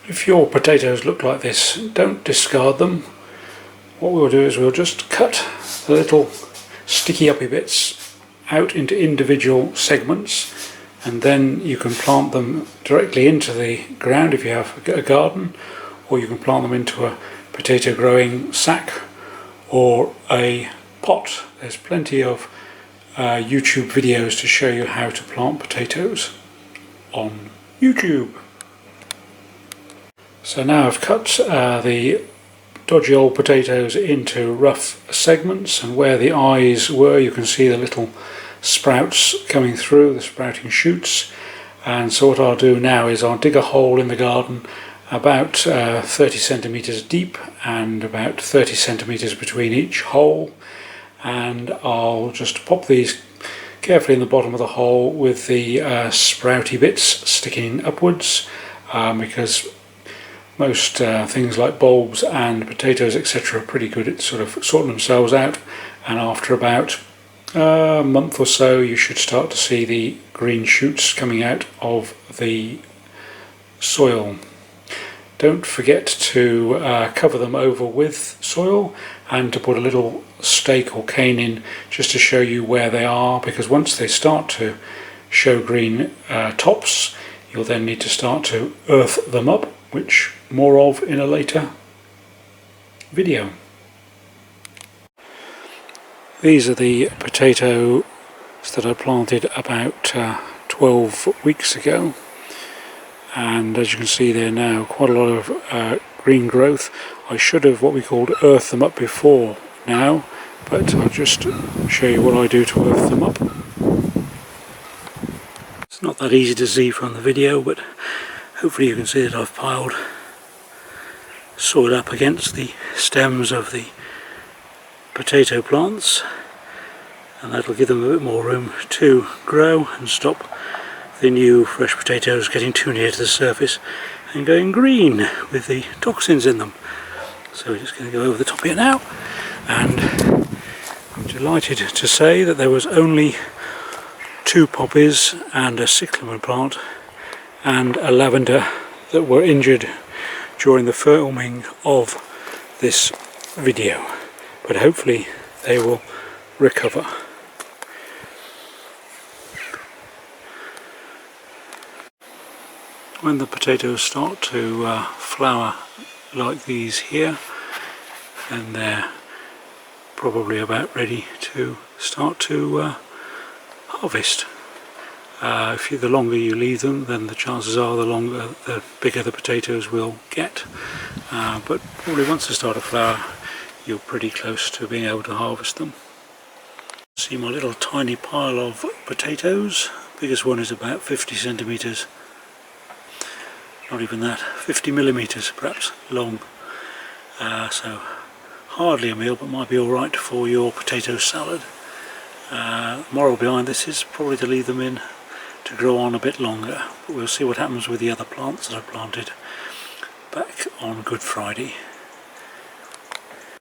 If your potatoes look like this, don't discard them. What we'll do is we'll just cut the little sticky uppy bits out into individual segments, and then you can plant them directly into the ground if you have a garden, or you can plant them into a potato growing sack or a pot. There's plenty of YouTube videos to show you how to plant potatoes on YouTube. So now I've cut the dodgy old potatoes into rough segments, and where the eyes were you can see the little sprouts coming through, the sprouting shoots. And so what I'll do now is I'll dig a hole in the garden about 30 centimetres deep and about 30 centimetres between each hole, and I'll just pop these carefully in the bottom of the hole with the sprouty bits sticking upwards, because most things like bulbs and potatoes etc. are pretty good at sort of sorting themselves out, and after about a month or so you should start to see the green shoots coming out of the soil. Don't forget to cover them over with soil and to put a little stake or cane in just to show you where they are, because once they start to show green tops you'll then need to start to earth them up, which more of in a later video. These are the potatoes that I planted about 12 weeks ago, and as you can see there now quite a lot of green growth. I should have what we called earth them up before now, but I'll just show you what I do to earth them up. It's not that easy to see from the video, but hopefully you can see that I've piled soil up against the stems of the potato plants, and that'll give them a bit more room to grow and stop the new fresh potatoes getting too near to the surface and going green with the toxins in them. So we're just going to go over the top here now, and I'm delighted to say that there was only 2 poppies and a cyclamen plant and a lavender that were injured during the filming of this video, but hopefully they will recover. When the potatoes start to flower like these here, then they're probably about ready to start to harvest. The longer you leave them, then the chances are the bigger the potatoes will get, but probably once they start to flower you're pretty close to being able to harvest them. See my little tiny pile of potatoes. The biggest one is about 50 centimetres, not even that, 50 millimetres perhaps long, so hardly a meal, but might be alright for your potato salad. Moral behind this is probably to leave them in to grow on a bit longer, but we'll see what happens with the other plants that I planted back on Good Friday.